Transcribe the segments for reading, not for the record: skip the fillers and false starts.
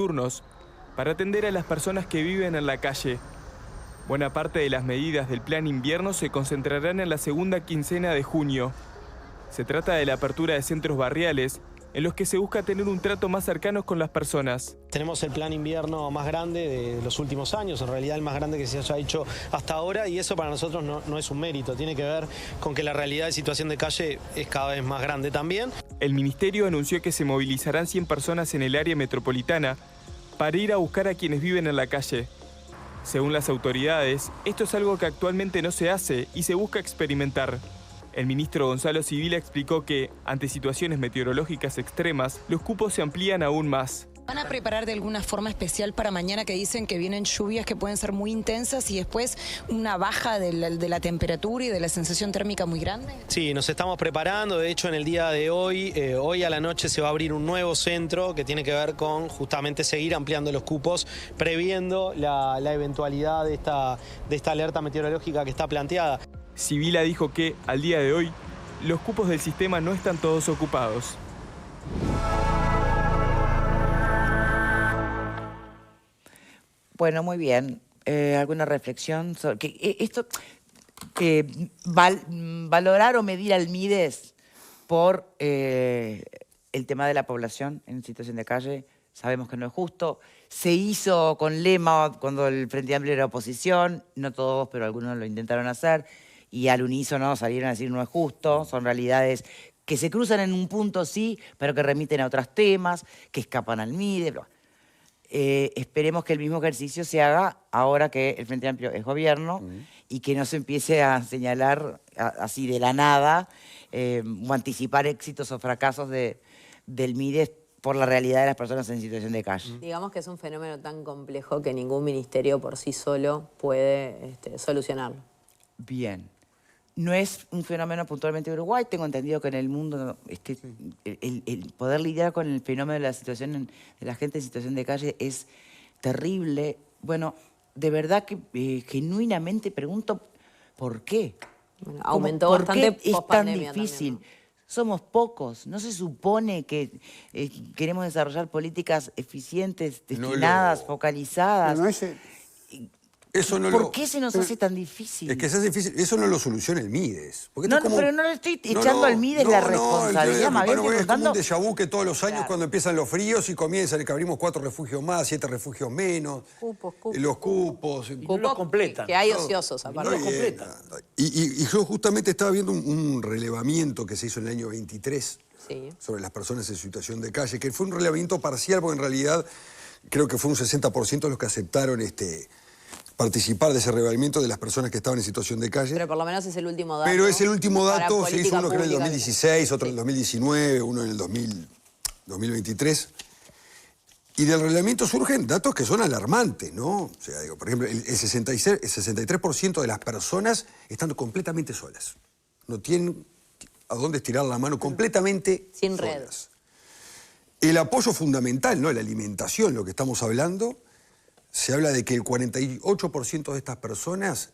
turnos para atender a las personas que viven en la calle. Buena parte de las medidas del plan invierno se concentrarán en la segunda quincena de junio. Se trata de la apertura de centros barriales, en los que se busca tener un trato más cercano con las personas. Tenemos el plan invierno más grande de los últimos años, en realidad el más grande que se haya hecho hasta ahora, y eso para nosotros no es un mérito, tiene que ver con que la realidad de situación de calle es cada vez más grande también. El ministerio anunció que se movilizarán 100 personas en el área metropolitana para ir a buscar a quienes viven en la calle. Según las autoridades, esto es algo que actualmente no se hace y se busca experimentar. El ministro Gonzalo Sibila explicó que, ante situaciones meteorológicas extremas, los cupos se amplían aún más. ¿Van a preparar de alguna forma especial para mañana, que dicen que vienen lluvias que pueden ser muy intensas y después una baja de la temperatura y de la sensación térmica muy grande? Sí, nos estamos preparando. De hecho, en el día de hoy, hoy a la noche se va a abrir un nuevo centro que tiene que ver con justamente seguir ampliando los cupos, previendo la eventualidad de esta alerta meteorológica que está planteada. Sibila dijo que, al día de hoy, los cupos del sistema no están todos ocupados. Bueno, muy bien. ¿Alguna reflexión sobre esto? Valorar o medir al MIDES por el tema de la población en situación de calle, sabemos que no es justo. Se hizo con lema cuando el Frente Amplio era oposición, no todos, pero algunos lo intentaron hacer, y al unísono salieron a decir no es justo, son realidades que se cruzan en un punto sí, pero que remiten a otros temas, que escapan al MIDES. Esperemos que el mismo ejercicio se haga ahora que el Frente Amplio es gobierno y que no se empiece a señalar así de la nada o anticipar éxitos o fracasos del MIDES por la realidad de las personas en situación de calle. Digamos que es un fenómeno tan complejo que ningún ministerio por sí solo puede solucionarlo. Bien. No es un fenómeno puntualmente de Uruguay, tengo entendido que en el mundo el poder lidiar con el fenómeno de la situación de la gente en situación de calle es terrible. Bueno, de verdad que genuinamente pregunto ¿por qué? Bueno, aumentó bastante ¿por qué es tan difícil? También, ¿no? Somos pocos, ¿no se supone que queremos desarrollar políticas eficientes, destinadas, focalizadas? ¿Por qué se nos hace tan difícil? Es que se hace difícil, eso no lo soluciona el MIDES. No, pero no le estoy echando al MIDES la responsabilidad, más bien es como un déjà vu que todos los años cuando empiezan los fríos y comienzan, que abrimos 4 refugios más, 7 refugios menos. Los cupos. No los completan. Que hay ociosos aparte. No los completan. Y yo justamente estaba viendo un relevamiento que se hizo en el año 23 sobre las personas en situación de calle, que fue un relevamiento parcial, porque en realidad creo que fue un 60% los que aceptaron participar de ese relevamiento de las personas que estaban en situación de calle. Pero por lo menos es el último dato. Pero es el último dato, se hizo uno que en el 2016, otro en el 2019, uno en el 2023. Y del relevamiento surgen datos que son alarmantes, ¿no? O sea, digo, por ejemplo, el 63% de las personas están completamente solas. No tienen a dónde estirar la mano, completamente sin solas. Red. El apoyo fundamental, ¿no? La alimentación, lo que estamos hablando. Se habla de que el 48% de estas personas,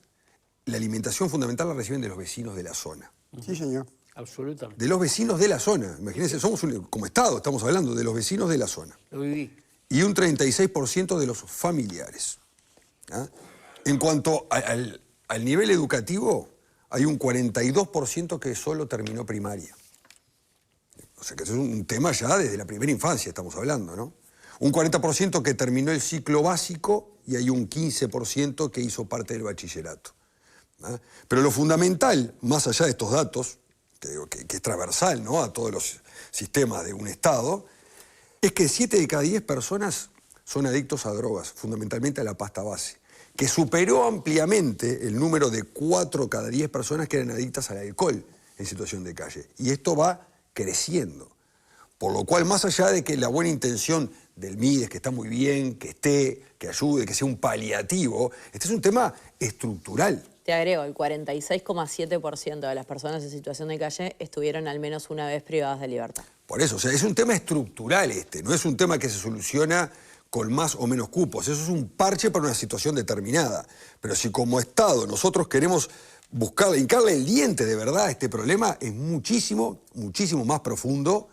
la alimentación fundamental la reciben de los vecinos de la zona. Sí, señor. Absolutamente. De los vecinos de la zona. Imagínense, somos como Estado, estamos hablando de los vecinos de la zona. Lo viví. Y un 36% de los familiares. ¿Ah? En cuanto al nivel educativo, hay un 42% que solo terminó primaria. O sea que eso es un tema ya desde la primera infancia, estamos hablando, ¿no? Un 40% que terminó el ciclo básico y hay un 15% que hizo parte del bachillerato. ¿Ah? Pero lo fundamental, más allá de estos datos, que es transversal, ¿no?, a todos los sistemas de un Estado, es que 7 de cada 10 personas son adictos a drogas, fundamentalmente a la pasta base, que superó ampliamente el número de 4 cada 10 personas que eran adictas al alcohol en situación de calle. Y esto va creciendo. Por lo cual, más allá de que la buena intención del MIDES, que está muy bien, que ayude, que sea un paliativo, este es un tema estructural. Te agrego, el 46,7% de las personas en situación de calle estuvieron al menos una vez privadas de libertad. Por eso, o sea, es un tema estructural no es un tema que se soluciona con más o menos cupos, eso es un parche para una situación determinada. Pero si como Estado nosotros queremos hincarle el diente de verdad a este problema, es muchísimo, muchísimo más profundo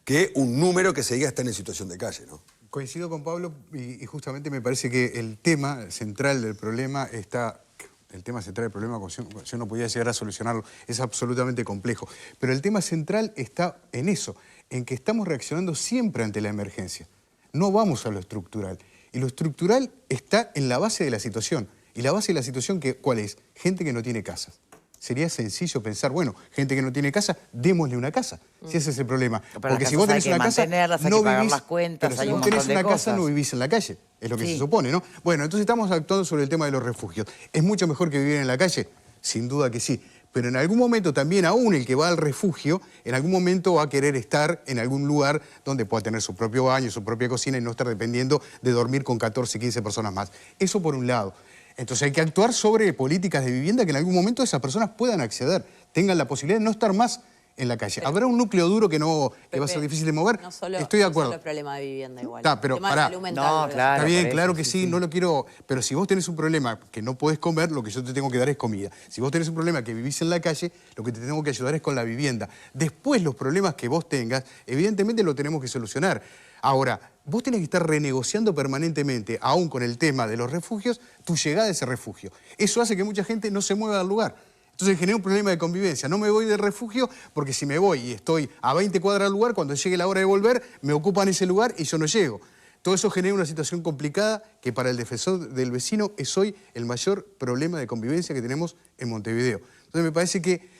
que un número que se diga estar en situación de calle, ¿no? Coincido con Pablo y justamente me parece que el tema central del problema está... El tema central del problema, yo no podía llegar a solucionarlo, es absolutamente complejo. Pero el tema central está en eso, en que estamos reaccionando siempre ante la emergencia. No vamos a lo estructural. Y lo estructural está en la base de la situación. ¿Y la base de la situación cuál es? Gente que no tiene casas. Sería sencillo pensar, bueno, gente que no tiene casa, démosle una casa. Si ese es el problema. Porque si vos tenés una casa, no vivís, las cuentas, pero si vos tenés una casa, no vivís en la calle. Es lo que se supone, ¿no? Bueno, entonces estamos actuando sobre el tema de los refugios. ¿Es mucho mejor que vivir en la calle? Sin duda que sí. Pero en algún momento también, aún el que va al refugio, en algún momento va a querer estar en algún lugar donde pueda tener su propio baño, su propia cocina y no estar dependiendo de dormir con 14, 15 personas más. Eso por un lado. Entonces hay que actuar sobre políticas de vivienda que en algún momento esas personas puedan acceder, tengan la posibilidad de no estar más en la calle. Habrá un núcleo duro que va a ser difícil de mover. No solo, estoy de acuerdo. No solo el problema de vivienda igual. Pero pará. No, claro. Está bien, claro que sí, no lo quiero... Pero si vos tenés un problema que no podés comer, lo que yo te tengo que dar es comida. Si vos tenés un problema que vivís en la calle, lo que te tengo que ayudar es con la vivienda. Después, los problemas que vos tengas, evidentemente lo tenemos que solucionar. Ahora, vos tenés que estar renegociando permanentemente, aún con el tema de los refugios, tu llegada a ese refugio. Eso hace que mucha gente no se mueva del lugar. Entonces genera un problema de convivencia. No me voy del refugio porque si me voy y estoy a 20 cuadras del lugar, cuando llegue la hora de volver, me ocupan ese lugar y yo no llego. Todo eso genera una situación complicada que para el defensor del vecino es hoy el mayor problema de convivencia que tenemos en Montevideo. Entonces me parece que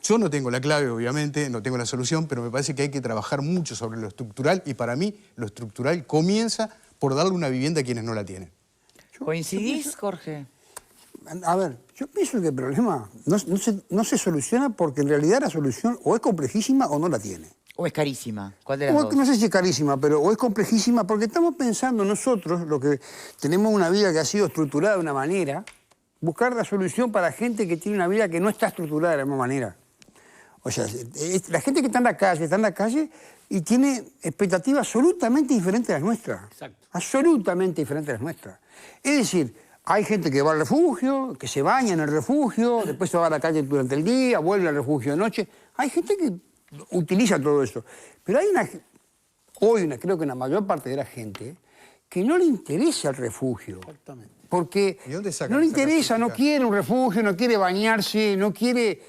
yo no tengo la clave, obviamente, no tengo la solución, pero me parece que hay que trabajar mucho sobre lo estructural y para mí lo estructural comienza por darle una vivienda a quienes no la tienen. ¿Coincidís, Jorge? A ver, yo pienso que el problema no se soluciona porque en realidad la solución o es complejísima o no la tiene. ¿O es carísima? ¿Cuál de las dos? No sé si es carísima, pero o es complejísima porque estamos pensando nosotros, lo que tenemos una vida que ha sido estructurada de una manera, buscar la solución para gente que tiene una vida que no está estructurada de la misma manera. O sea, la gente que está en la calle y tiene expectativas absolutamente diferentes a las nuestras. Exacto. Absolutamente diferentes a las nuestras. Es decir, hay gente que va al refugio, que se baña en el refugio, después se va a la calle durante el día, vuelve al refugio de noche. Hay gente que utiliza todo eso. Pero hay creo que la mayor parte de la gente que no le interesa el refugio. Exactamente. Porque no le interesa, no quiere un refugio, no quiere bañarse, no quiere...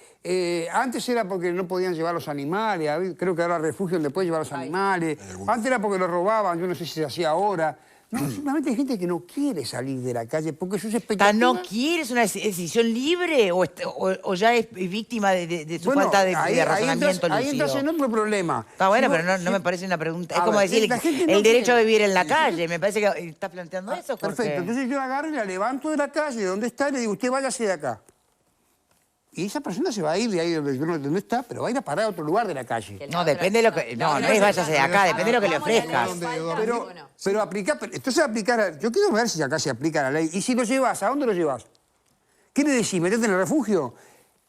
antes era porque no podían llevar los animales, creo que ahora el refugio donde pueden llevar los animales. Antes era porque los robaban, yo no sé si se hacía ahora. No, simplemente hay gente que no quiere salir de la calle porque sus expectativas... ¿No quiere? ¿Es una decisión libre o ya es víctima de su falta de razonamiento lúcido? Ahí entras en otro problema. Está bueno, pero no me parece una pregunta. Es como decir el derecho a vivir en la calle. Me parece que está planteando eso, Jorge. Perfecto. Entonces yo agarro y la levanto de la calle, donde está, y le digo, usted váyase de acá. Y esa persona se va a ir de ahí donde está, pero va a ir a parar a otro lugar de la calle. No, depende de lo que... No es váyase de acá, depende de lo que le ofrezcas. Pero aplicar... Yo quiero ver si acá se aplica la ley. Y si lo llevas, ¿a dónde lo llevas? ¿Quiere decir meterte en el refugio?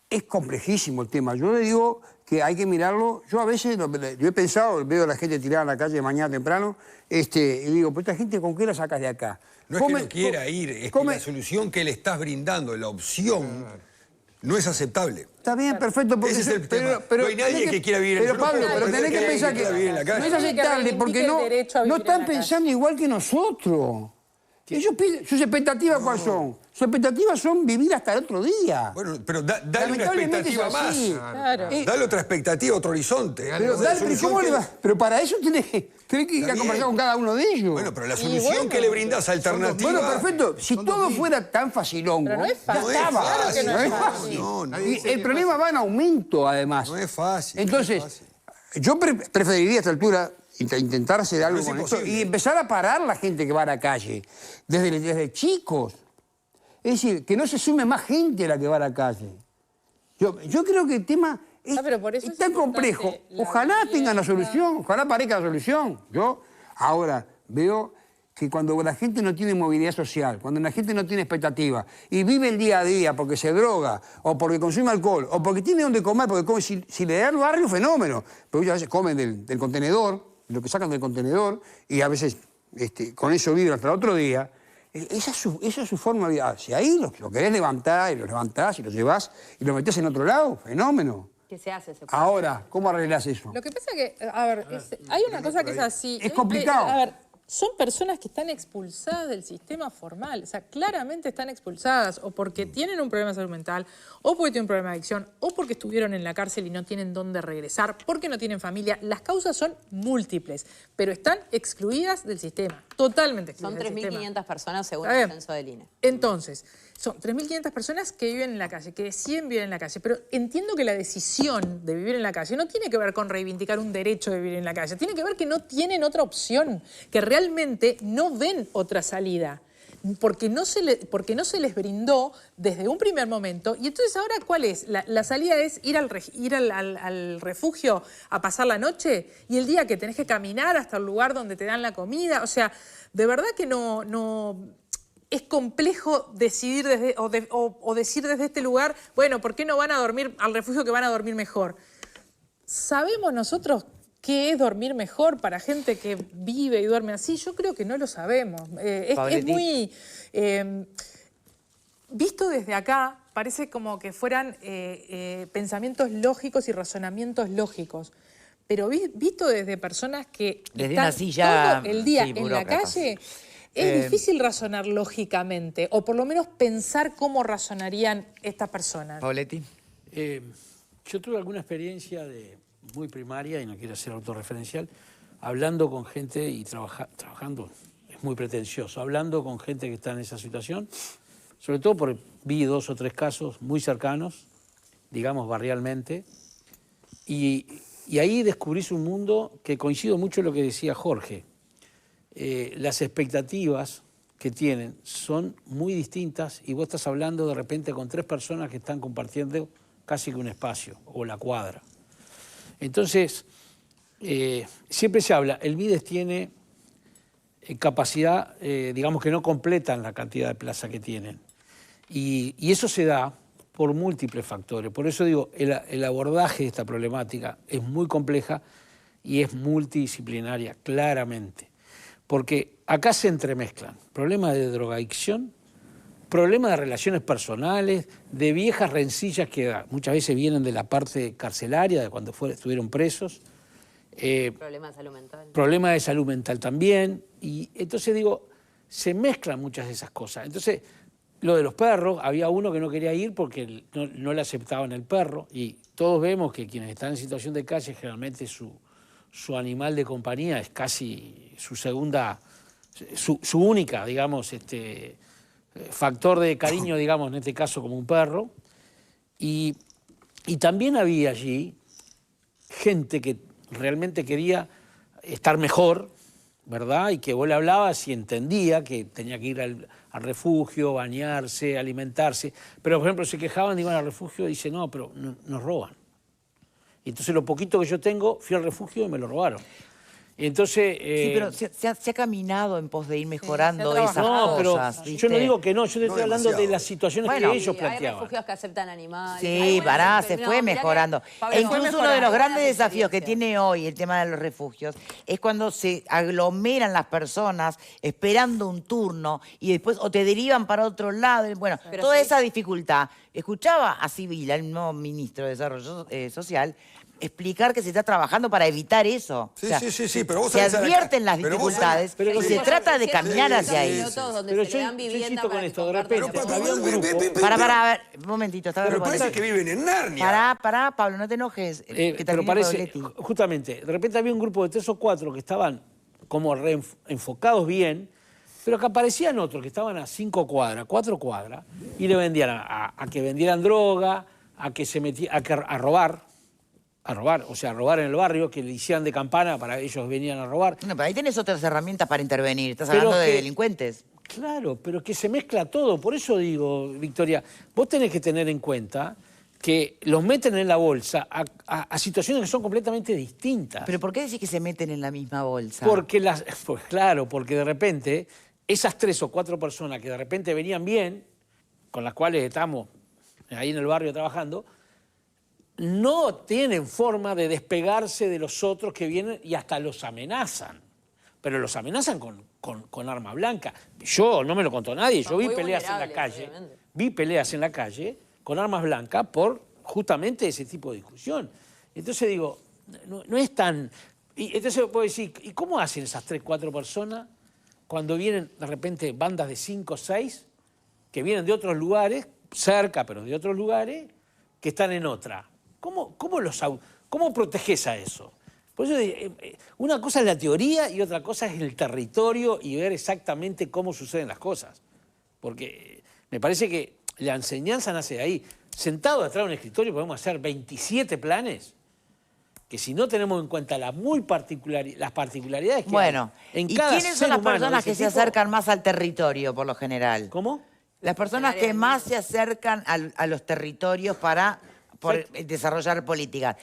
Es complejísimo el tema. Yo le digo que hay que mirarlo. Yo a veces, yo he pensado, veo a la gente tirada en la calle de mañana temprano, y digo, pues esta gente, ¿con qué la sacas de acá? No es que no quiera ir, es que la solución que le estás brindando, la opción... no es aceptable. Está bien, perfecto. Ese es el tema. No hay nadie que quiera vivir en la calle. Pero Pablo, tenés que pensar que no es aceptable porque no están pensando igual que nosotros. Ellos piden, sus expectativas, ¿cuáles son? Sus expectativas son vivir hasta el otro día. Bueno, pero dale una expectativa más. Claro. Dale otra expectativa, otro horizonte. Pero para eso tenés que ir a conversar con cada uno de ellos. Bueno, pero la solución que le brindás alternativa... Bueno, perfecto. Si todo fuera tan facilongo, pero no es fácil. No es fácil. Y el problema va en aumento, además. No es fácil. Entonces, yo preferiría a esta altura intentar hacer algo con esto y empezar a parar la gente que va a la calle, desde chicos. Es decir, que no se sume más gente a la que va a la calle. Yo creo que el tema es tan complejo. Ojalá tengan la solución, ojalá parezca la solución. Yo ahora veo que cuando la gente no tiene movilidad social, cuando la gente no tiene expectativa y vive el día a día porque se droga o porque consume alcohol o porque tiene donde comer, porque si le da el barrio, fenómeno. Pero ellos a veces comen del contenedor, lo que sacan del contenedor, y a veces con eso viven hasta el otro día. Esa es su forma de vida. Si ahí lo querés levantar y lo levantás y lo llevás y lo metés en otro lado, fenómeno. ¿Qué se hace? Ahora, ¿cómo arreglás eso? Lo que pasa es que, a ver, hay una cosa que es así. Es complicado. A ver, son personas que están expulsadas del sistema formal, o sea, claramente están expulsadas o porque tienen un problema de salud mental, o porque tienen un problema de adicción, o porque estuvieron en la cárcel y no tienen dónde regresar, porque no tienen familia. Las causas son múltiples, pero están excluidas del sistema, totalmente excluidas Son del sistema. 3.500 personas según el censo del INE. Entonces, son 3.500 personas que viven en la calle, que deciden vivir en la calle, pero entiendo que la decisión de vivir en la calle no tiene que ver con reivindicar un derecho de vivir en la calle, tiene que ver que no tienen otra opción, que realmente no ven otra salida, porque no se les brindó desde un primer momento. Y entonces ahora, ¿cuál es? La salida es ir al refugio a pasar la noche, y el día que tenés que caminar hasta el lugar donde te dan la comida. O sea, de verdad que no es complejo decidir o decir desde este lugar, bueno, ¿por qué no van a dormir al refugio que van a dormir mejor? ¿Sabemos nosotros qué es dormir mejor para gente que vive y duerme así? Yo creo que no lo sabemos. Es muy... visto desde acá, parece como que fueran pensamientos lógicos y razonamientos lógicos. Pero visto desde personas que desde están una silla, todo el día sí, en la calle, es difícil razonar lógicamente, o por lo menos pensar cómo razonarían estas personas. Pauletti. Yo tuve alguna experiencia muy primaria, y no quiero ser autorreferencial, hablando con gente y trabajando, es muy pretencioso, hablando con gente que está en esa situación, sobre todo porque vi 2 o 3 casos muy cercanos, digamos barrialmente, y ahí descubrís un mundo que coincido mucho en lo que decía Jorge. Las expectativas que tienen son muy distintas, y vos estás hablando de repente con 3 personas que están compartiendo casi que un espacio o la cuadra. Entonces, siempre se habla, el Mides tiene capacidad, digamos que no completan la cantidad de plazas que tienen. Y eso se da por múltiples factores. Por eso digo, el abordaje de esta problemática es muy compleja y es multidisciplinaria, claramente. Porque acá se entremezclan problemas de drogadicción, problemas de relaciones personales, de viejas rencillas que muchas veces vienen de la parte carcelaria, de cuando estuvieron presos. Problemas de salud mental. Problemas de salud mental también. Y entonces digo, se mezclan muchas de esas cosas. Entonces, lo de los perros, había uno que no quería ir porque no le aceptaban el perro. Y todos vemos que quienes están en situación de calle, generalmente su animal de compañía es casi su segunda, su única, digamos, factor de cariño, digamos, en este caso como un perro. Y también había allí gente que realmente quería estar mejor, ¿verdad? Y que vos le hablabas y entendía que tenía que ir al refugio, bañarse, alimentarse. Pero, por ejemplo, se quejaban, iban al refugio y dicen, no, pero nos roban. Y entonces lo poquito que yo tengo, fui al refugio y me lo robaron. Entonces, sí, pero se ha caminado en pos de ir mejorando esas no, cosas. Pero yo no digo que no, yo te estoy hablando de las situaciones que ellos planteaban. Hay refugios que aceptan animales. Sí, se fue mejorando. E incluso uno de los grandes desafíos que tiene hoy el tema de los refugios es cuando se aglomeran las personas esperando un turno y después o te derivan para otro lado. Bueno, toda esa dificultad. Escuchaba a Sibila, el nuevo ministro de Desarrollo Social, explicar que se está trabajando para evitar eso. Sí, o sea, sí, pero vos se sabés advierten las dificultades y se trata de caminar hacia ahí. Pero yo insisto con esto, de repente había un grupo... Para, a ver, un momentito. Pero parece que viven en Narnia. Pará, Pablo, no te enojes. Pero parece, justamente, de repente había un grupo de 3 o 4 que estaban como enfocados bien, pero que aparecían otros que estaban a 5 cuadras, 4 cuadras, y le vendían a que vendieran droga, a robar, o sea, a robar en el barrio, que le hicieran de campana para ellos venían a robar. No, pero ahí tenés otras herramientas para intervenir. Estás hablando de delincuentes. Claro, pero que se mezcla todo. Por eso digo, Victoria, vos tenés que tener en cuenta que los meten en la bolsa a situaciones que son completamente distintas. ¿Pero por qué decís que se meten en la misma bolsa? Pues claro, porque de repente esas 3 o 4 personas que de repente venían bien, con las cuales estamos ahí en el barrio trabajando, no tienen forma de despegarse de los otros que vienen y hasta los amenazan. Pero los amenazan con arma blanca. Yo, no me lo contó nadie, yo vi peleas en la calle, con armas blancas por justamente ese tipo de discusión. Entonces digo, no es tan... Y entonces puedo decir, ¿y cómo hacen esas 3 o 4 personas cuando vienen de repente bandas de 5 o 6 que vienen de otros lugares, cerca, pero de otros lugares, que están en otra? ¿Cómo proteges a eso? Por eso, una cosa es la teoría y otra cosa es el territorio y ver exactamente cómo suceden las cosas. Porque me parece que la enseñanza nace de ahí. Sentado detrás de un escritorio podemos hacer 27 planes que si no tenemos en cuenta las particularidades que hay en ¿y cada quiénes son ser las humano personas de que ese se tipo? acercan más al territorio, por lo general? ¿Cómo? Las personas que más se acercan a los territorios para desarrollar políticas.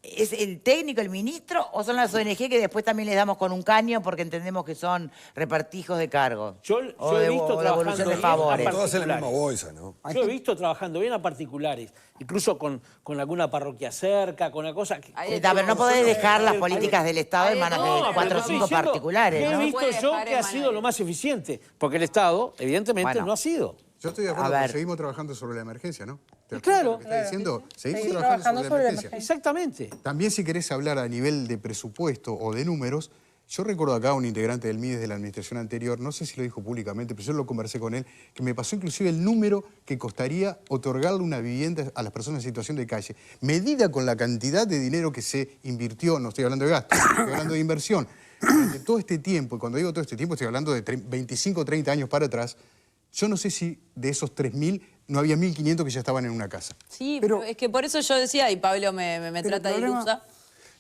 ¿Es el técnico, el ministro, o son las ONG que después también les damos con un caño porque entendemos que son repartijos de cargos? Yo he visto o devolución de favores. Todas en la misma bolsa, ¿no? Yo he visto trabajando bien a particulares, incluso con alguna parroquia cerca, con una cosa... Pero no podés dejar las políticas del Estado en manos de 4 o 5 particulares, ¿no? He visto yo que ha sido lo más eficiente, porque el Estado, evidentemente, no ha sido. Yo estoy de acuerdo, porque seguimos trabajando sobre la emergencia, ¿no? Claro. Lo que está diciendo, seguimos trabajando sobre la emergencia. Exactamente. También si querés hablar a nivel de presupuesto o de números, yo recuerdo acá a un integrante del MIDES de la administración anterior, no sé si lo dijo públicamente, pero yo lo conversé con él, que me pasó inclusive el número que costaría otorgarle una vivienda a las personas en situación de calle, medida con la cantidad de dinero que se invirtió, no estoy hablando de gasto, estoy hablando de inversión. Durante todo este tiempo, y cuando digo todo este tiempo estoy hablando de 25 o 30 años para atrás, yo no sé si de esos 3.000 no había 1.500 que ya estaban en una casa. Sí, pero es que por eso yo decía, y Pablo me trata de ilusa.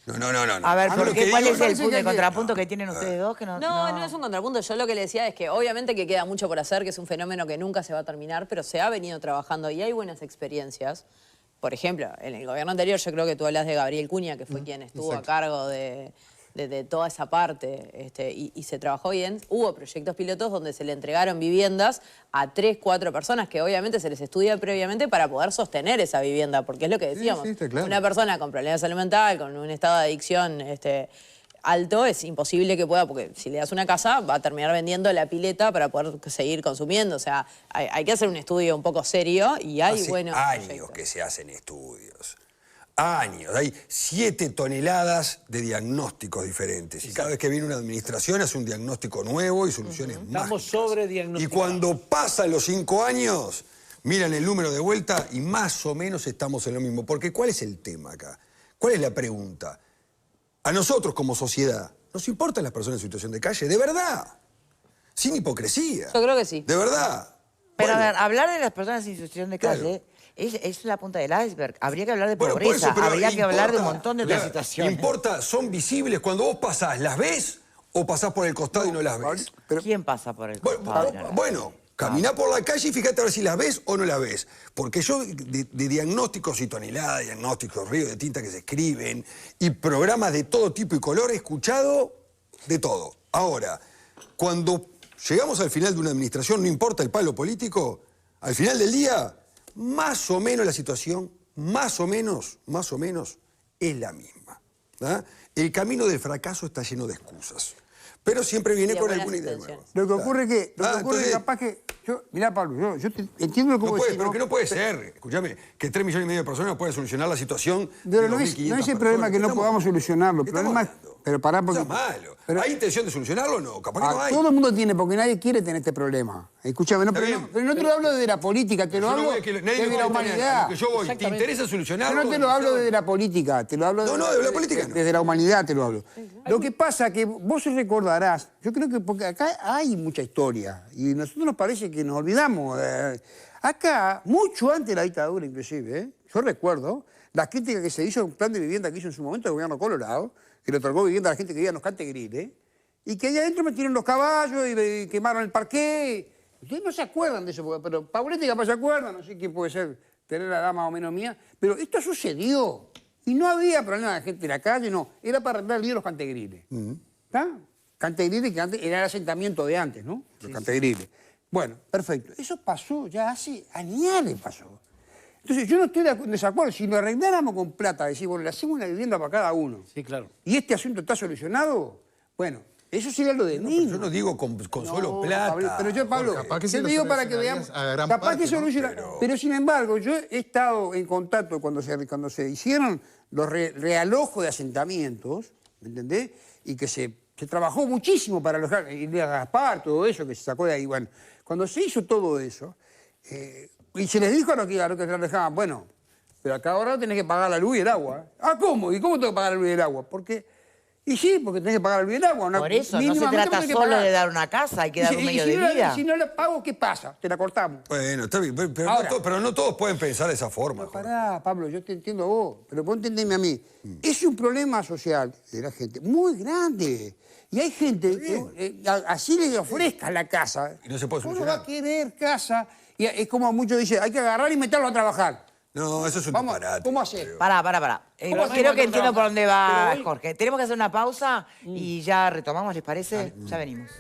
No. A ver, ¿cuál es el punto de contrapunto que tienen ustedes dos? Que No es un contrapunto. Yo lo que le decía es que obviamente que queda mucho por hacer, que es un fenómeno que nunca se va a terminar, pero se ha venido trabajando y hay buenas experiencias. Por ejemplo, en el gobierno anterior yo creo que tú hablas de Gabriel Cuña, que fue quien estuvo a cargo de toda esa parte y se trabajó bien. Hubo proyectos pilotos donde se le entregaron viviendas a 3, 4 personas que obviamente se les estudia previamente para poder sostener esa vivienda, porque es lo que decíamos. Sí, claro. Una persona con problemas de salud mental, con un estado de adicción alto, es imposible que pueda, porque si le das una casa va a terminar vendiendo la pileta para poder seguir consumiendo. O sea, hay que hacer un estudio un poco serio y hay buenos años proyectos. que se hacen estudios. Años. Hay 7 toneladas de diagnósticos diferentes. Y cada vez que viene una administración hace un diagnóstico nuevo y soluciones mágicas. Estamos sobrediagnosticados. Y cuando pasan los 5 años, miran el número de vuelta y más o menos estamos en lo mismo. Porque ¿cuál es el tema acá? ¿Cuál es la pregunta? A nosotros como sociedad, ¿nos importan las personas en situación de calle? ¿De verdad? Sin hipocresía. Yo creo que sí. ¿De verdad? Pero a ver, hablar de las personas en situación de calle es la punta del iceberg. Habría que hablar de Bueno, pobreza, por eso, habría que hablar de un montón de otras situaciones. Importa, son visibles cuando vos pasás, ¿las ves o pasás por el costado y no las ves? ¿Quién pasa por el costado? Bueno, caminá por la calle y fíjate a ver si las ves o no las ves. Porque yo de diagnósticos y toneladas, diagnósticos, ríos de tinta que se escriben y programas de todo tipo y color he escuchado de todo. Ahora, cuando llegamos al final de una administración, no importa el palo político, al final del día, más o menos la situación, más o menos, es la misma. ¿Ah? El camino del fracaso está lleno de excusas. Pero siempre viene con alguna idea nueva. Lo que ocurre es que, capaz que... Mirá, Pablo, yo entiendo lo que vos decís. Pero que no puede ser, escúchame, que 3,5 millones de personas pueden solucionar la situación Pero de no 2.500 es el problema que no podamos solucionarlo. El problema es... Pero pará porque... Eso es malo. ¿Hay intención de solucionarlo o no? Capaz que no hay. Todo el mundo tiene, porque nadie quiere tener este problema. Escúchame, pero no te lo hablo desde la política, te lo hablo desde la humanidad. Que yo voy, ¿te interesa solucionarlo? Yo no te lo hablo desde la política, te lo hablo de la política no. Desde la humanidad te lo hablo. Lo que pasa que vos recordarás, yo creo que porque acá hay mucha historia y a nosotros nos parece que nos olvidamos. Acá, mucho antes de la dictadura inclusive, yo recuerdo las críticas que se hizo a un plan de vivienda que hizo en su momento el gobierno colorado, que le otorgó vivienda a la gente que vivía en los Cantegriles, y que allá adentro metieron los caballos y quemaron el parqué. Ustedes no se acuerdan de eso, pero Pauletti capaz se acuerda, no sé quién puede ser, tener la edad más o menos mía, pero esto sucedió. Y no había problema de la gente de la calle, no, era para arreglar el lío de los Cantegriles. ¿Está? Cantegriles que antes era el asentamiento de antes, ¿no? Los Cantegriles. Bueno, perfecto. Eso pasó, ya hace años pasó. Entonces, yo no estoy de desacuerdo. Si lo arregláramos con plata, decir, bueno, le hacemos una vivienda para cada uno. Sí, claro. Y este asunto está solucionado, bueno, eso sería lo de mí. Yo no digo con solo plata. Pero yo, Pablo, yo te digo para que veamos. Capaz que soluciona. Pero sin embargo, yo he estado en contacto cuando se hicieron los realojos de asentamientos, ¿me entendés? Y que se se trabajó muchísimo para alojar, Ilías Gaspar, todo eso que se sacó de ahí. Bueno, cuando se hizo todo eso, y se les dijo a los que se alejaban, bueno, pero acá ahora tenés que pagar la luz y el agua. Ah, ¿cómo? ¿Y cómo tengo que pagar la luz y el agua? Porque tenés que pagar la luz y el agua. Por eso, no se trata solo de dar una casa, hay que dar un medio de vida. Si no la pago, ¿qué pasa? Te la cortamos. Bueno, está bien, pero, Ahora, pero no todos pueden pensar de esa forma. No, pará, Pablo, yo te entiendo a vos, pero vos entendeme a mí. Es un problema social de la gente muy grande. Y hay gente que así le ofrezca la casa. Y no se puede ¿Cómo solucionar? va a querer casa? Y es como muchos dicen, hay que agarrar y meterlo a trabajar. No, eso es un disparate. ¿Cómo hacer? Pará. Creo que entiendo por dónde va Pero Jorge. Tenemos que hacer una pausa y ya retomamos, ¿les parece? Ya venimos.